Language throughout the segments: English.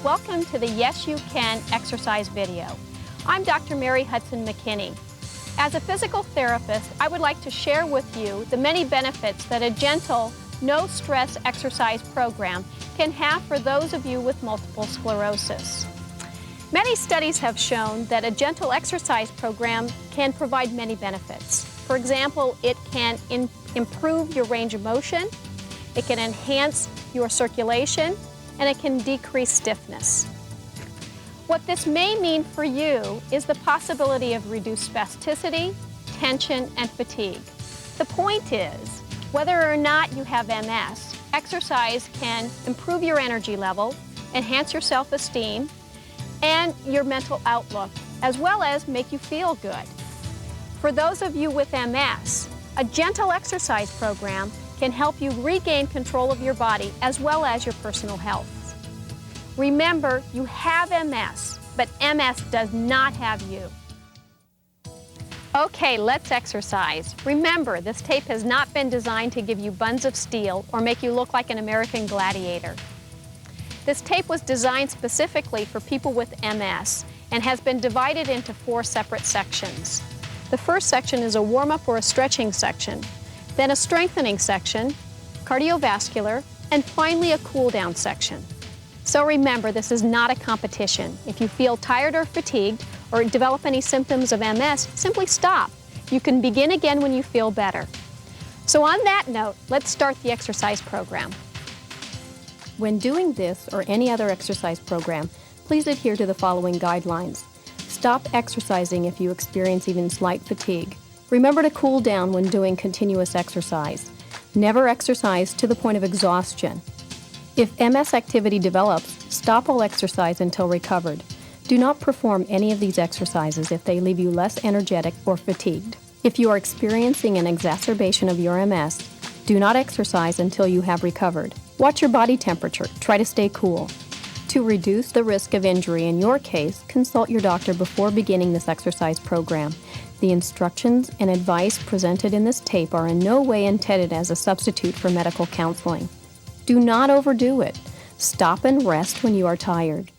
Welcome to the Yes You Can exercise video. I'm Dr. Mary Hudson McKinney. As a physical therapist, I would like to share with you the many benefits that a gentle, no-stress exercise program can have for those of you with multiple sclerosis. Many studies have shown that a gentle exercise program can provide many benefits. For example, it can improve your range of motion, it can enhance your circulation, and it can decrease stiffness. What this may mean for you is the possibility of reduced spasticity, tension, and fatigue. The point is, whether or not you have MS, exercise can improve your energy level, enhance your self-esteem, and your mental outlook, as well as make you feel good. For those of you with MS, a gentle exercise program can help you regain control of your body as well as your personal health. Remember, you have MS, but MS does not have you. Okay, let's exercise. Remember, this tape has not been designed to give you buns of steel or make you look like an American gladiator. This tape was designed specifically for people with MS and has been divided into 4 separate sections. The first section is a warm-up or a stretching section, then a strengthening section, cardiovascular, and finally a cool-down section. So remember, this is not a competition. If you feel tired or fatigued or develop any symptoms of MS, simply stop. You can begin again when you feel better. So on that note, let's start the exercise program. When doing this or any other exercise program, please adhere to the following guidelines. Stop exercising if you experience even slight fatigue. Remember to cool down when doing continuous exercise. Never exercise to the point of exhaustion. If MS activity develops, stop all exercise until recovered. Do not perform any of these exercises if they leave you less energetic or fatigued. If you are experiencing an exacerbation of your MS, do not exercise until you have recovered. Watch your body temperature. Try to stay cool. To reduce the risk of injury in your case, consult your doctor before beginning this exercise program. The instructions and advice presented in this tape are in no way intended as a substitute for medical counseling. Do not overdo it. Stop and rest when you are tired.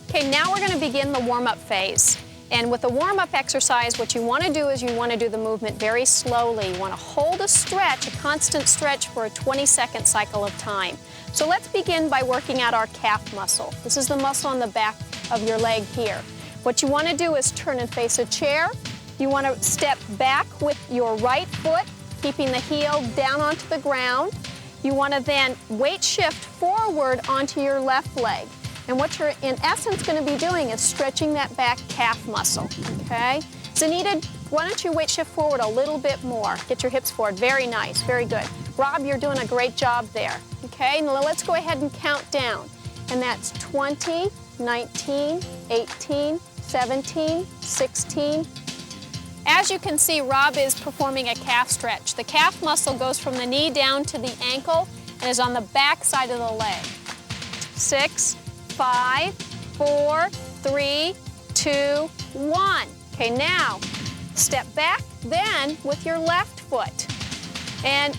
Okay, now we're going to begin the warm-up phase. And with the warm-up exercise, what you want to do is you want to do the movement very slowly. You want to hold a stretch, a constant stretch for a 20-second cycle of time. So let's begin by working out our calf muscle. This is the muscle on the back of your leg here. What you want to do is turn and face a chair. You want to step back with your right foot, keeping the heel down onto the ground. You want to then weight shift forward onto your left leg. And what you're in essence going to be doing is stretching that back calf muscle, okay? Zanita, why don't you weight shift forward a little bit more? Get your hips forward. Very nice. Very good. Rob, you're doing a great job there, okay? Now let's go ahead and count down. And that's 20, 19, 18, 17, 16. As you can see, Rob is performing a calf stretch. The calf muscle goes from the knee down to the ankle and is on the back side of the leg. 6, 5, 4, 3, 2, 1. Okay, now step back then with your left foot and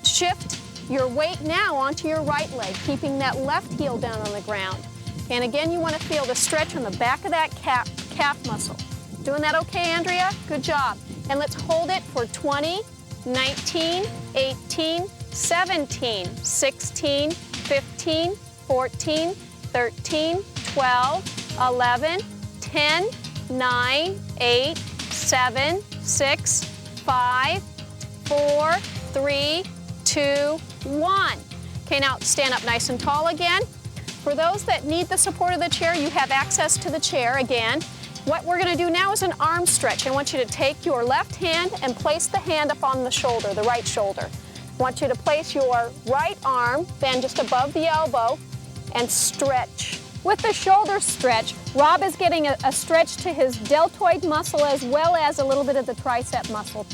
shift your weight now onto your right leg, keeping that left heel down on the ground. And again, you want to feel the stretch on the back of that calf muscle. Doing that okay, Andrea? Good job. And let's hold it for 20, 19, 18, 17, 16, 15, 14, 13, 12, 11, 10, 9, 8, 7, 6, 5, 4, 3, 2, 1. Okay, now stand up nice and tall again. For those that need the support of the chair, you have access to the chair again. What we're going to do now is an arm stretch. I want you to take your left hand and place the hand up on the shoulder, the right shoulder. I want you to place your right arm then just above the elbow and stretch. With the shoulder stretch, Rob is getting a stretch to his deltoid muscle as well as a little bit of the tricep muscle.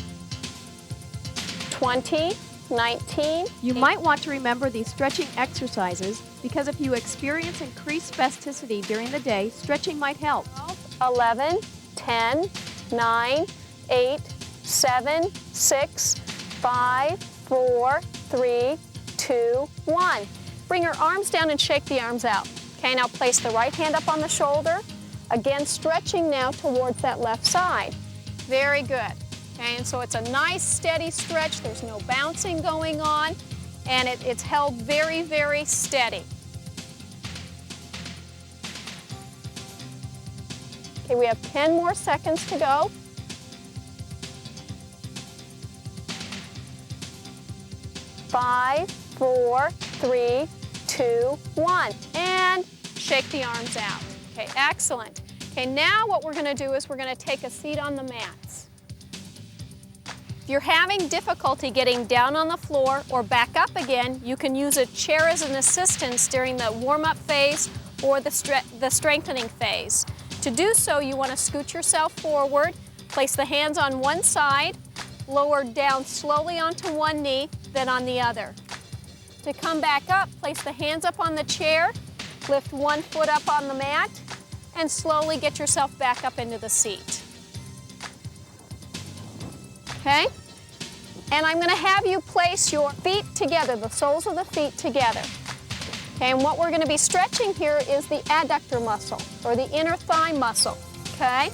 20, 19. You might want to remember these stretching exercises because if you experience increased spasticity during the day, stretching might help. 11, 10, 9, 8, 7, 6, 5, 4, 3, 2, 1. Bring your arms down and shake the arms out. Okay, now place the right hand up on the shoulder. Again, stretching now towards that left side. Very good. Okay, and so it's a nice steady stretch. There's no bouncing going on, and it's held very, very steady. Okay, we have 10 more seconds to go. Five, 4, 3, 2, 1. And shake the arms out. Okay, excellent. Okay, now what we're going to do is we're going to take a seat on the mats. If you're having difficulty getting down on the floor or back up again, you can use a chair as an assistance during the warm-up phase or the strengthening phase. To do so, you want to scoot yourself forward, place the hands on one side, lower down slowly onto one knee, then on the other. To come back up, place the hands up on the chair, lift one foot up on the mat, and slowly get yourself back up into the seat. Okay? And I'm going to have you place your feet together, the soles of the feet together. Okay, and what we're going to be stretching here is the adductor muscle, or the inner thigh muscle, okay?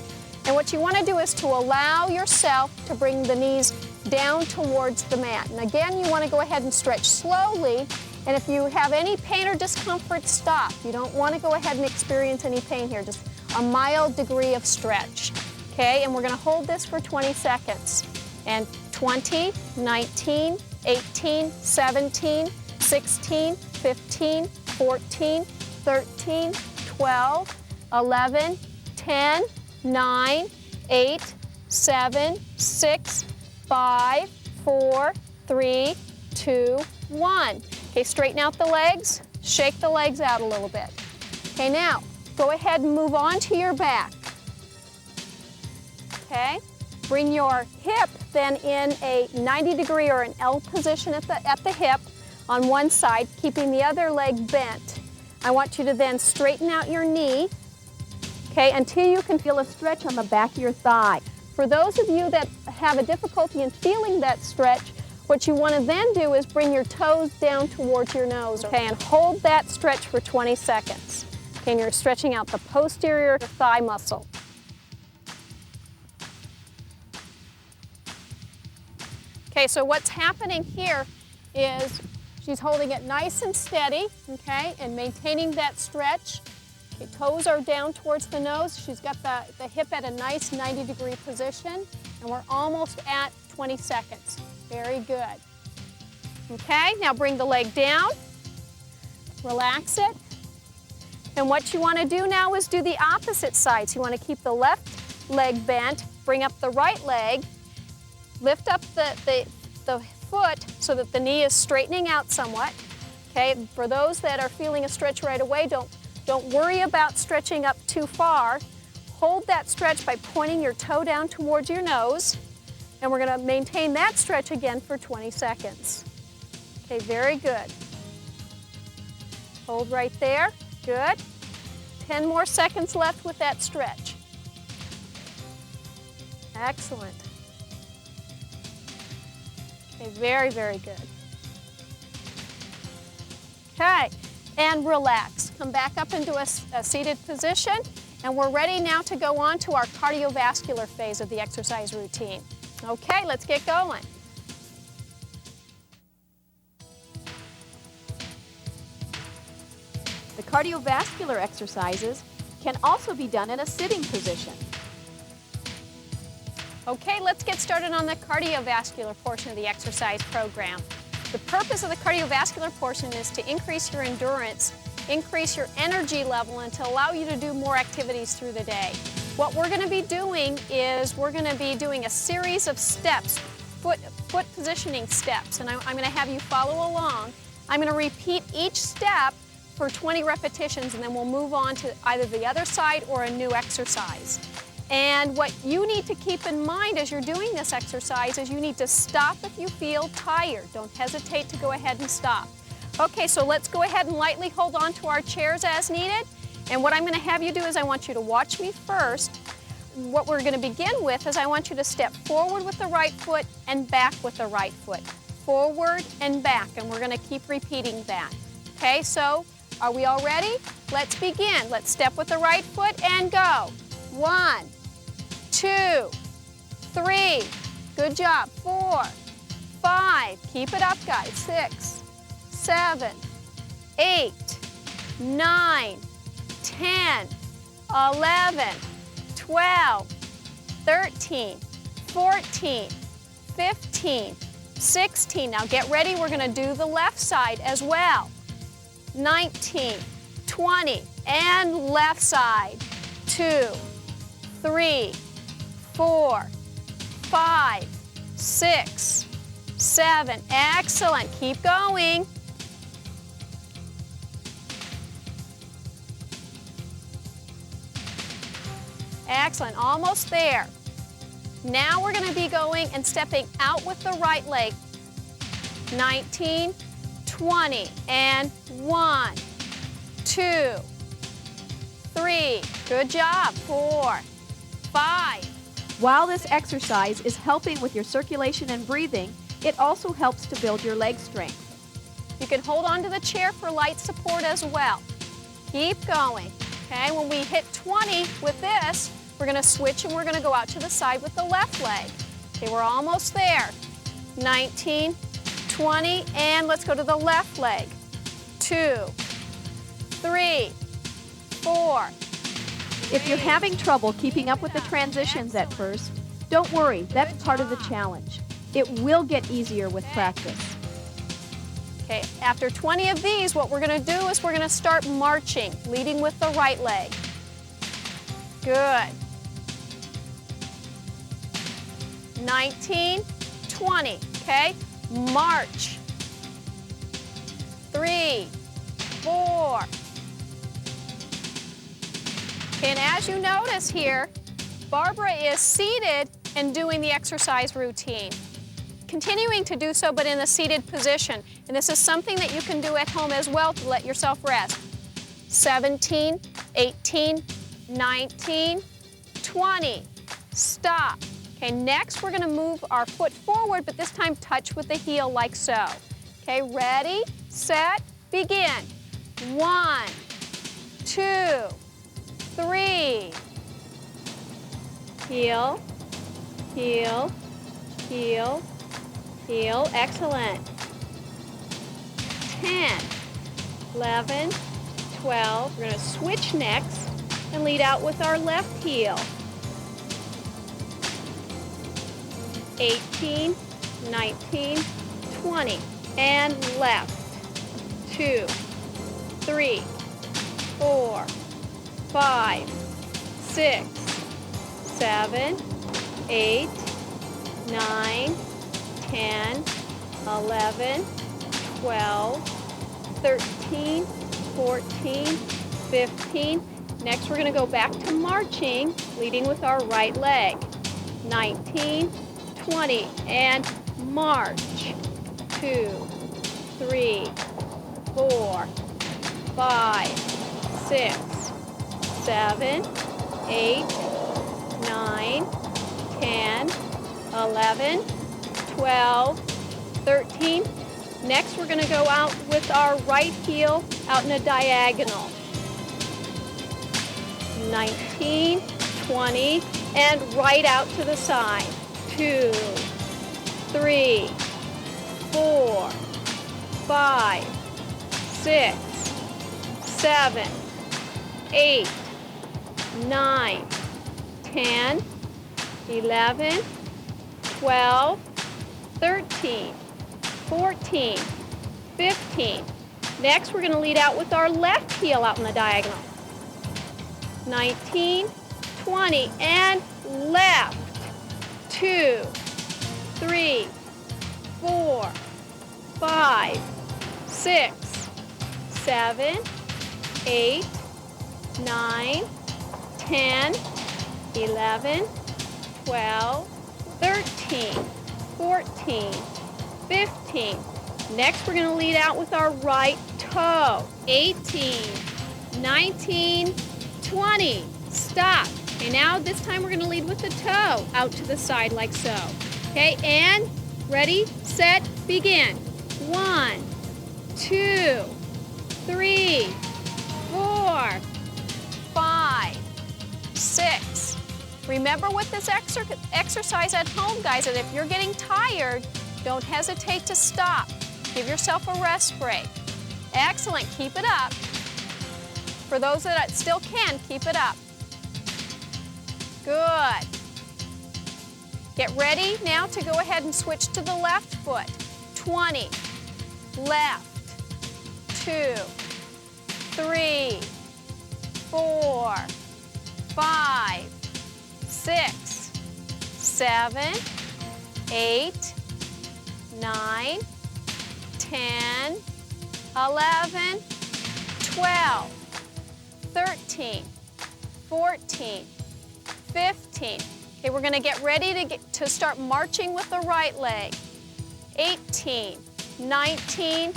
And what you want to do is to allow yourself to bring the knees down towards the mat. And again, you want to go ahead and stretch slowly, and if you have any pain or discomfort, stop. You don't want to go ahead and experience any pain here, just a mild degree of stretch, okay? And we're going to hold this for 20 seconds. And 20, 19, 18, 17, 16, 15, 14, 13, 12, 11, 10, 9, 8, 7, 6, 5, 4, 3, 2, 1. Okay, straighten out the legs, shake the legs out a little bit. Okay, now go ahead and move on to your back. Okay, bring your hip then in a 90-degree or an L position at the hip on one side, keeping the other leg bent. I want you to then straighten out your knee, okay, until you can feel a stretch on the back of your thigh. For those of you that have a difficulty in feeling that stretch, what you want to then do is bring your toes down towards your nose, okay, and hold that stretch for 20 seconds. Okay, and you're stretching out the posterior thigh muscle. Okay, so what's happening here is she's holding it nice and steady, okay, and maintaining that stretch. Okay, toes are down towards the nose. She's got the hip at a nice 90-degree position, and we're almost at 20 seconds. Very good. Okay, now bring the leg down, relax it. And what you want to do now is do the opposite side. So you want to keep the left leg bent, bring up the right leg, lift up the foot so that the knee is straightening out somewhat. Okay, for those that are feeling a stretch right away, don't worry about stretching up too far. Hold that stretch by pointing your toe down towards your nose, and we're going to maintain that stretch again for 20 seconds. Okay, very good. Hold right there. Good. 10 more seconds left with that stretch. Excellent. Okay, very, very good. Okay, and relax. Come back up into a seated position, and we're ready now to go on to our cardiovascular phase of the exercise routine. Okay, let's get going. The cardiovascular exercises can also be done in a sitting position. Okay, let's get started on the cardiovascular portion of the exercise program. The purpose of the cardiovascular portion is to increase your endurance, increase your energy level, and to allow you to do more activities through the day. What we're going to be doing is we're going to be doing a series of steps, foot positioning steps, and I'm going to have you follow along. I'm going to repeat each step for 20 repetitions, and then we'll move on to either the other side or a new exercise. And what you need to keep in mind as you're doing this exercise is you need to stop if you feel tired. Don't hesitate to go ahead and stop. Okay, so let's go ahead and lightly hold on to our chairs as needed. And what I'm going to have you do is I want you to watch me first. what we're going to begin with is I want you to step forward with the right foot and back with the right foot. Forward and back, and we're going to keep repeating that. Okay, so are we all ready? Let's begin. Let's step with the right foot and go. 1, 2, 3. Good job. 4, 5. Keep it up, guys. 6, 7, 8, 9, 10, 11, 12, 13, 14, 15, 16. Now get ready. We're going to do the left side as well. 19, 20, and left side. 2, 3, 4, 5, 6, 7. Excellent. Keep going. Excellent. Almost there. Now we're going to be going and stepping out with the right leg. 19, 20, and 1, 2, 3. Good job. 4, 5. While this exercise is helping with your circulation and breathing, it also helps to build your leg strength. You can hold on to the chair for light support as well. Keep going. Okay, when we hit 20 with this, we're going to switch and we're going to go out to the side with the left leg. Okay, we're almost there. 19, 20, and let's go to the left leg. 2, 3, 4. If you're having trouble keeping up with the transitions at first, don't worry, that's part of the challenge. It will get easier with practice. Okay, after 20 of these, what we're going to do is we're going to start marching, leading with the right leg. Good. 19, 20, okay? March. 3, 4. And as you notice here, Barbara is seated and doing the exercise routine. Continuing to do so, but in a seated position. And this is something that you can do at home as well to let yourself rest. 17, 18, 19, 20. Stop. Okay, next we're going to move our foot forward, but this time touch with the heel like so. Okay, ready, set, begin. 1, 2, 3. Heel, heel, heel, heel. Excellent. 10, 11, 12. We're going to switch next and lead out with our left heel. 18, 19, 20. And left. 2, 3, 4, 5, 6, 7, 8, 9, 10, 11, 12, 13, 14, 15. Next we're going to go back to marching, leading with our right leg. 19, 20, and march. 2, 3, 4, 5, 6, 7, 8, 9, 10, 11, 12, 13. Next, we're going to go out with our right heel out in a diagonal. 19, 20, and right out to the side. 2, 3, 4, 5, 6, 7, 8, 9, 10, 11, 12, 13, 14, 15. Next, we're going to lead out with our left heel out in the diagonal. 19, 20, and left. 2, 3, 4, 5, 6, 7, 8, 9, 10, 11, 12, 13, 14, 15. Next, we're going to lead out with our right toe. 18, 19, 20. Stop. Okay, now this time we're going to lead with the toe out to the side like so. Okay, and ready, set, begin. 1, 2, 3, 4, 5, 6. Remember with this exercise at home, guys, that if you're getting tired, don't hesitate to stop. Give yourself a rest break. Excellent, keep it up. For those that still can, keep it up. Good. Get ready now to go ahead and switch to the left foot. 20, left, 2, 3, 4, 5, 6, 7, 8, 9, 10, 11, 12, 13, 14, 15. Okay, we're going to get ready to start marching with the right leg. 18, 19,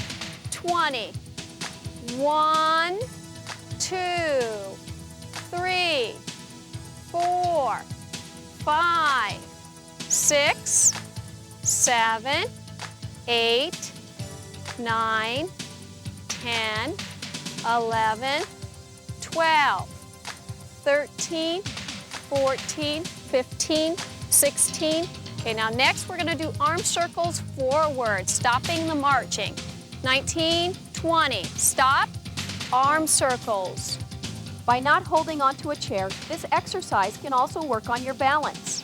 20. 1, 2, 3, 4, 5, 6, 7, 8, 9, 10, 11, 12, 13, 14, 15, 16. Okay, now next we're going to do arm circles forward, stopping the marching. 19, 20, stop, arm circles. By not holding onto a chair, this exercise can also work on your balance.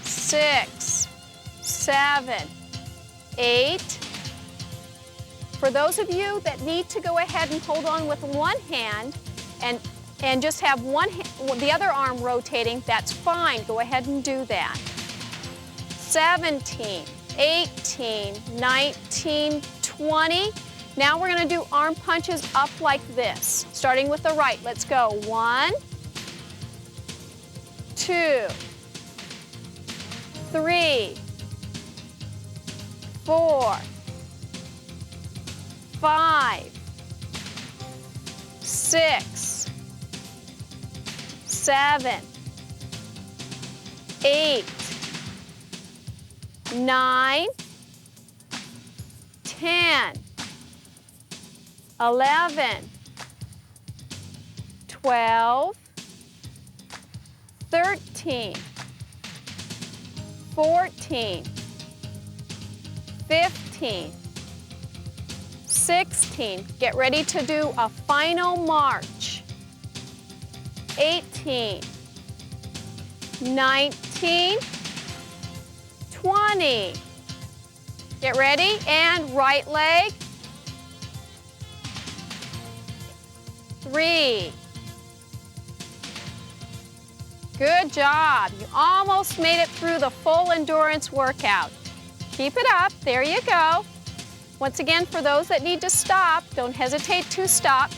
6, 7, 8. For those of you that need to go ahead and hold on with one hand and just have the other arm rotating, that's fine. Go ahead and do that. 17, 18, 19, 20. Now we're going to do arm punches up like this, starting with the right. Let's go. 1, 2, 3, 4, 5, 6, 7, 8, 9, 10, 11, 12, 13, 14, 15, 16. Get ready to do a final march. 18, 19, 20. Get ready, and right leg. 3. Good job. You almost made it through the full endurance workout. Keep it up. There you go. Once again, for those that need to stop, don't hesitate to stop.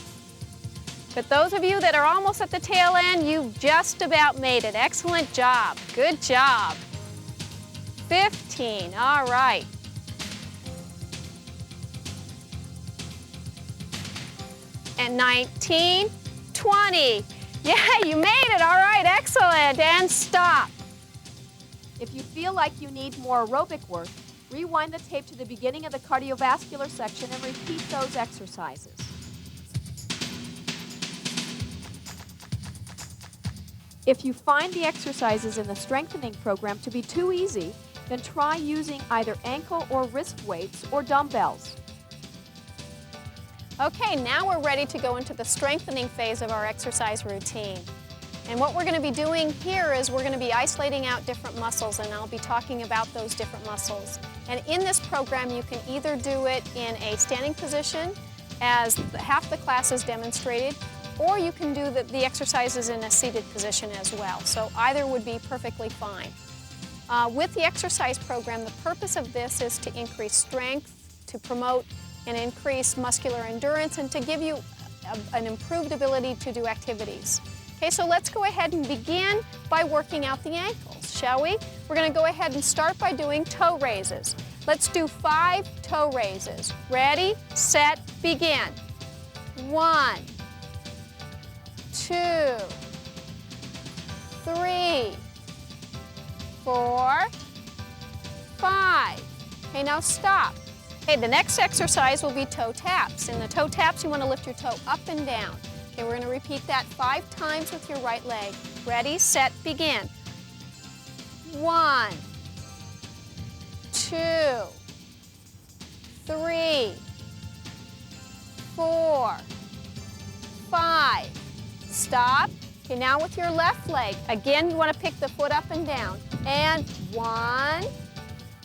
But those of you that are almost at the tail end, you've just about made it. Excellent job. Good job. 15. All right. And 19, 20. Yeah, you made it. All right, excellent. And stop. If you feel like you need more aerobic work, rewind the tape to the beginning of the cardiovascular section and repeat those exercises. If you find the exercises in the strengthening program to be too easy, then try using either ankle or wrist weights or dumbbells. Okay, now we're ready to go into the strengthening phase of our exercise routine. And what we're going to be doing here is we're going to be isolating out different muscles, and I'll be talking about those different muscles. And in this program, you can either do it in a standing position, as half the class is demonstrated, or you can do the exercises in a seated position as well. So either would be perfectly fine. With the exercise program, the purpose of this is to increase strength, to promote and increase muscular endurance, and to give you an improved ability to do activities. Okay, so let's go ahead and begin by working out the ankles, shall we? We're going to go ahead and start by doing toe raises. Let's do 5 toe raises. Ready, set, begin. 1, 2, 3, 4, 5. Okay, now stop. Okay, the next exercise will be toe taps. In the toe taps, you want to lift your toe up and down. Okay, we're going to repeat that 5 times with your right leg. Ready, set, begin. 1, 2, 3, 4, 5. Stop. Okay, now with your left leg. Again, you want to pick the foot up and down. And 1.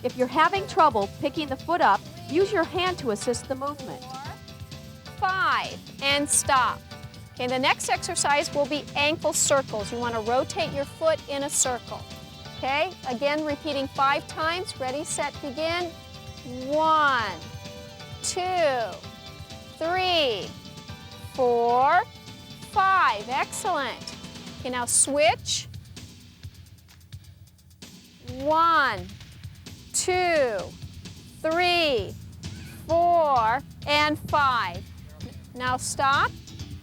If you're having trouble picking the foot up, use your hand to assist the movement. 4, 5, and stop. Okay, the next exercise will be ankle circles. You want to rotate your foot in a circle. Okay, again, repeating 5 times. Ready, set, begin. 1, 2, 3, 4, 5. Excellent. Okay, now switch. 1, 2, 3, 4, and 5. Now stop.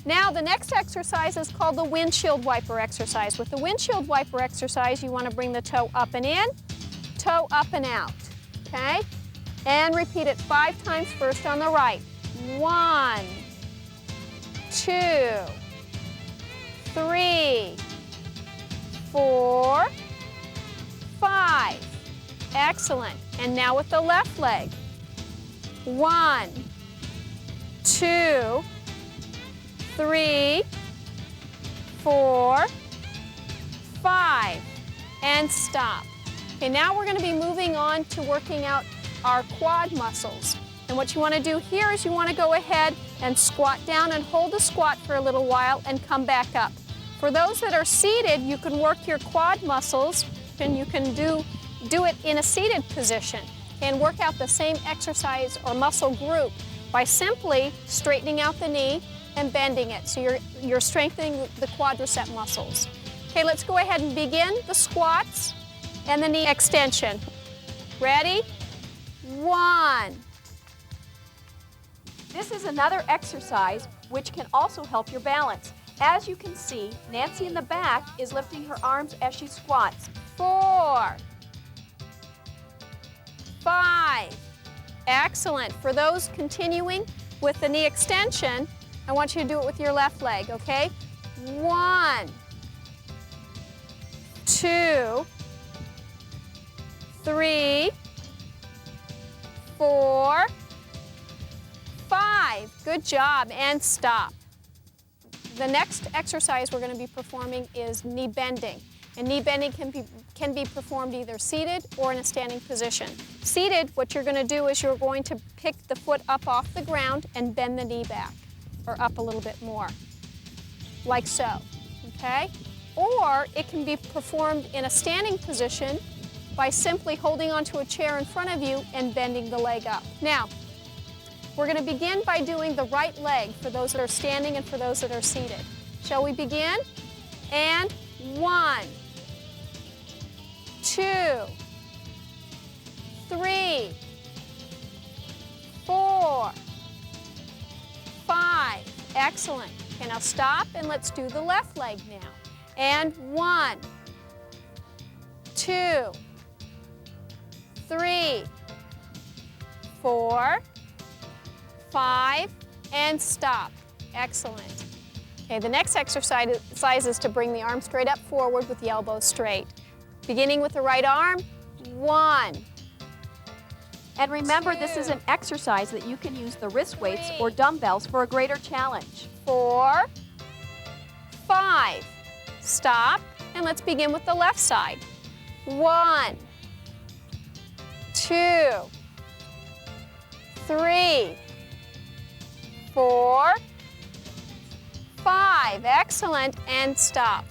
Now the next exercise is called the windshield wiper exercise. With the windshield wiper exercise, you want to bring the toe up and in, toe up and out, okay? And repeat it 5 times, first on the right. 1, 2, 3, 4, 5. Excellent. And now with the left leg. 1, 2, 3, 4, 5, and stop. Okay, now we're going to be moving on to working out our quad muscles. And what you want to do here is you want to go ahead and squat down and hold the squat for a little while and come back up. For those that are seated, you can work your quad muscles and you can do it in a seated position and work out the same exercise or muscle group by simply straightening out the knee and bending it. So you're strengthening the quadricep muscles. Okay, let's go ahead and begin the squats and the knee extension. Ready? 1. This is another exercise which can also help your balance. As you can see, Nancy in the back is lifting her arms as she squats. 4, 5. Excellent. For those continuing with the knee extension, I want you to do it with your left leg, okay? 1, 2, 3, 4, 5. Good job, and stop. The next exercise we're going to be performing is knee bending. And knee bending can be performed either seated or in a standing position. Seated, what you're going to do is you're going to pick the foot up off the ground and bend the knee back, or up a little bit more, like so, okay? Or it can be performed in a standing position by simply holding onto a chair in front of you and bending the leg up. Now, we're going to begin by doing the right leg for those that are standing and for those that are seated. Shall we begin? And 1, 2, 3, 4, 5. Excellent. Okay, now stop and let's do the left leg now. And 1, 2, 3, 4, 5, and stop. Excellent. Okay, the next exercise is to bring the arm straight up forward with the elbows straight. Beginning with the right arm, 1. And remember, this is an exercise that you can use the wrist weights or dumbbells for a greater challenge. 4, 5. Stop, and let's begin with the left side. 1, 2, 3, 4, 5. Excellent, and stop.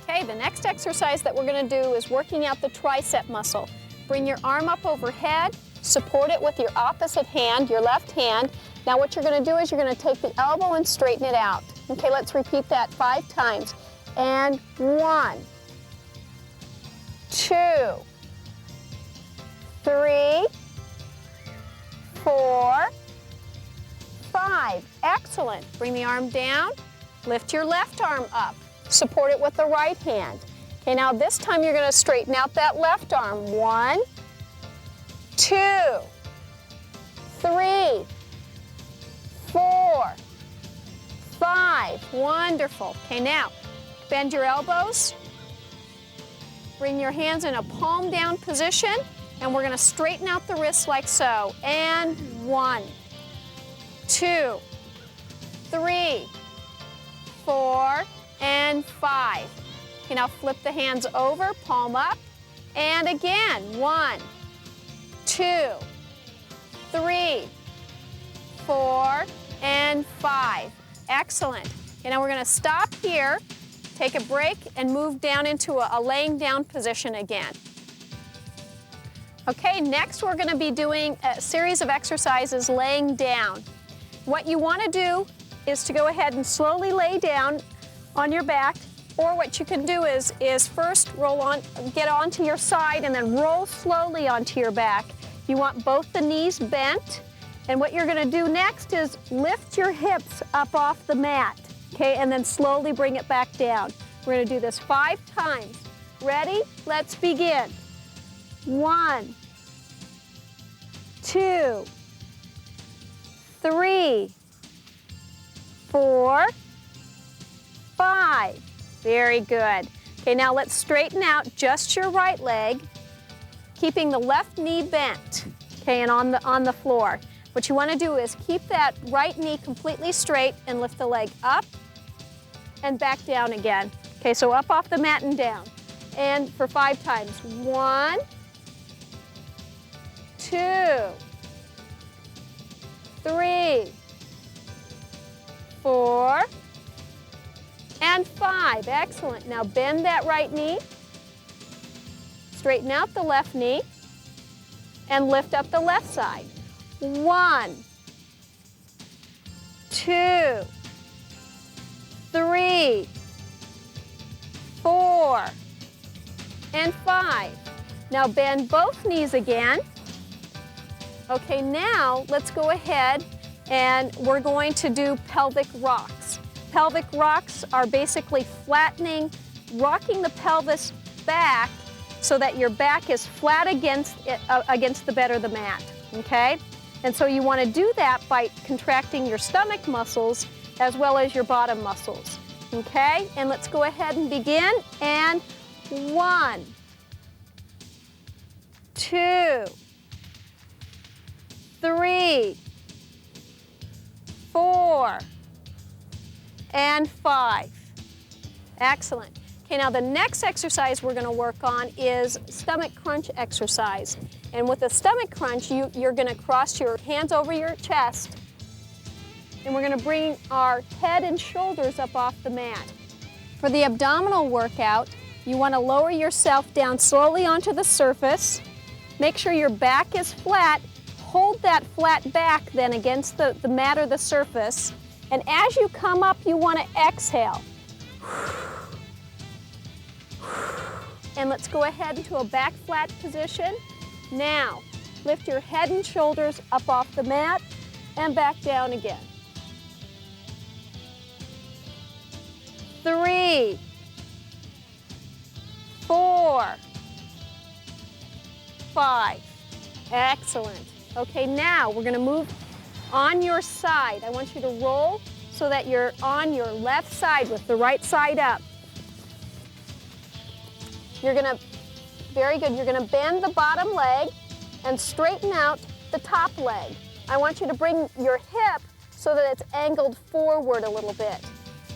Okay, the next exercise that we're going to do is working out the tricep muscle. Bring your arm up overhead, support it with your opposite hand, your left hand. Now what you're going to do is you're going to take the elbow and straighten it out. Okay, let's repeat that 5 times. And 1, 2, 3, 4, 5. Excellent. Bring the arm down. Lift your left arm up. Support it with the right hand. Okay, now this time you're gonna straighten out that left arm. 1, 2, 3, 4, 5. Wonderful. Okay, now bend your elbows. Bring your hands in a palm down position, and we're gonna straighten out the wrists like so. And 1, 2, 3, 4, and 5. Okay, now flip the hands over, palm up, and again. 1, 2, 3, 4, and 5. Excellent. Okay, now we're gonna stop here, take a break, and move down into a laying down position again. Okay, next we're gonna be doing a series of exercises laying down. What you wanna do is to go ahead and slowly lay down on your back, or what you can do is first get onto your side and then roll slowly onto your back. You want both the knees bent, and what you're gonna do next is lift your hips up off the mat, okay, and then slowly bring it back down. We're gonna do this 5 times. Ready? Let's begin. 1, 2, 3, 4, 5. Very good. Okay, now let's straighten out just your right leg, keeping the left knee bent, okay, and on the floor. What you want to do is keep that right knee completely straight and lift the leg up and back down again. Okay, so up off the mat and down. And for 5 times. 1, 2, 3, 4, and 5. Excellent. Now bend that right knee, straighten out the left knee, and lift up the left side. 1, 2, 3, 4, and 5. Now bend both knees again. Okay, now let's go ahead and we're going to do pelvic rocks. Pelvic rocks are basically flattening, rocking the pelvis back so that your back is flat against the bed or the mat, okay? And so you want to do that by contracting your stomach muscles as well as your bottom muscles, okay? And let's go ahead and begin. And 1, 2, 3, 4, and 5. Excellent. Okay, now the next exercise we're going to work on is stomach crunch exercise. And with the stomach crunch, you're going to cross your hands over your chest, and we're going to bring our head and shoulders up off the mat. For the abdominal workout, you want to lower yourself down slowly onto the surface. Make sure your back is flat. Hold that flat back then against the mat or the surface. And as you come up, you want to exhale. And let's go ahead into a back flat position. Now, lift your head and shoulders up off the mat and back down again. 3, 4, 5. Excellent. Okay, now we're going to move on your side. I want you to roll so that you're on your left side with the right side up. Very good, you're gonna bend the bottom leg and straighten out the top leg. I want you to bring your hip so that it's angled forward a little bit.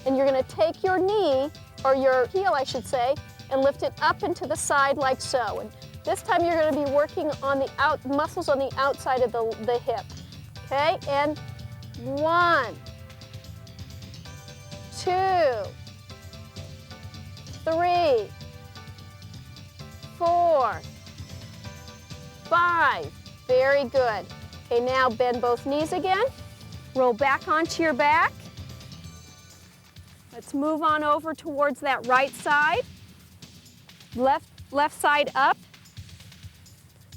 And you're gonna take your knee, or your heel I should say, and lift it up into the side like so. And this time you're gonna be working on the muscles on the outside of the hip. Okay, and 1, 2, 3, 4, 5. Very good. Okay, now bend both knees again. Roll back onto your back. Let's move on over towards that right side. Left side up.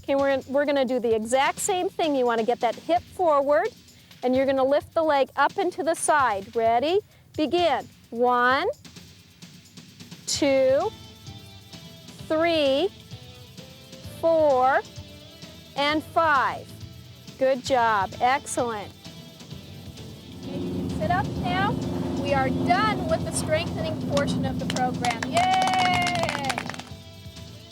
Okay, we're going to do the exact same thing. You want to get that hip forward, and you're going to lift the leg up into the side. Ready? Begin. 1, 2, 3, 4, and 5. Good job. Excellent. Okay, you can sit up now. We are done with the strengthening portion of the program. Yay!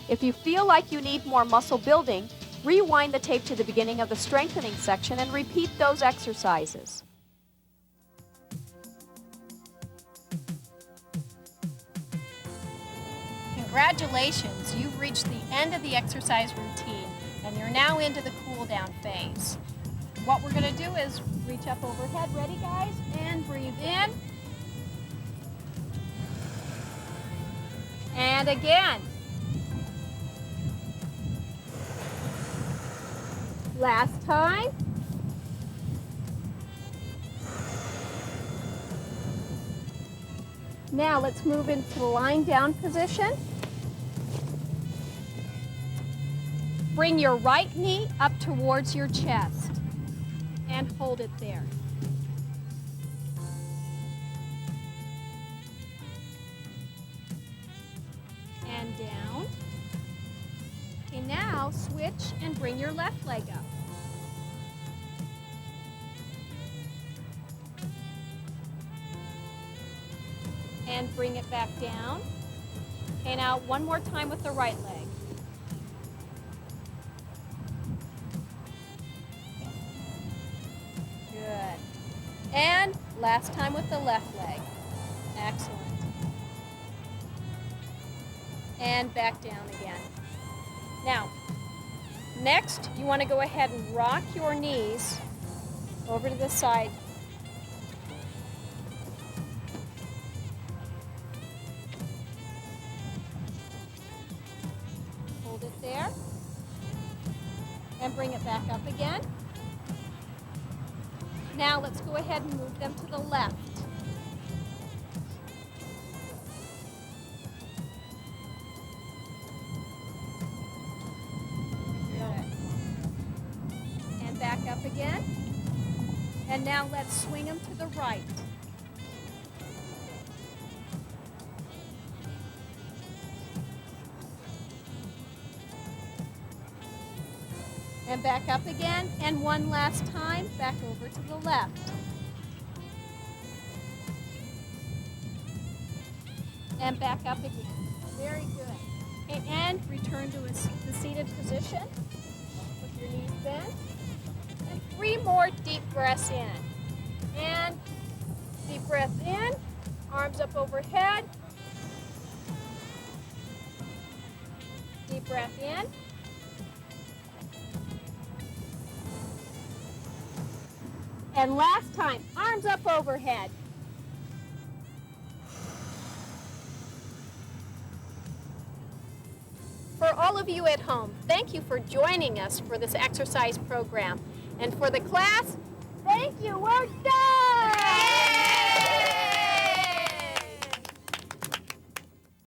If you feel like you need more muscle building, rewind the tape to the beginning of the strengthening section and repeat those exercises. Congratulations, you've reached the end of the exercise routine and you're now into the cool down phase. What we're going to do is reach up overhead. Ready, guys? And breathe in. And again. Last time. Now let's move into the lying down position. Bring your right knee up towards your chest and hold it there. And down. Okay, now switch and bring your left leg up. And bring it back down. Okay, now one more time with the right leg. Good. And last time with the left leg. Excellent. And back down again. Now, next you want to go ahead and rock your knees over to the side. Hold it there. And bring it back up again. Now let's go ahead and move them to the left. Good. And back up again. And now let's swing them to the right. And back up again, and one last time, back over to the left. And back up again. Very good. And return to the seated position with your knees bent. And 3 more deep breaths in. And deep breath in, arms up overhead. Deep breath in. And last time, arms up overhead. For all of you at home, thank you for joining us for this exercise program. And for the class, thank you, we're done!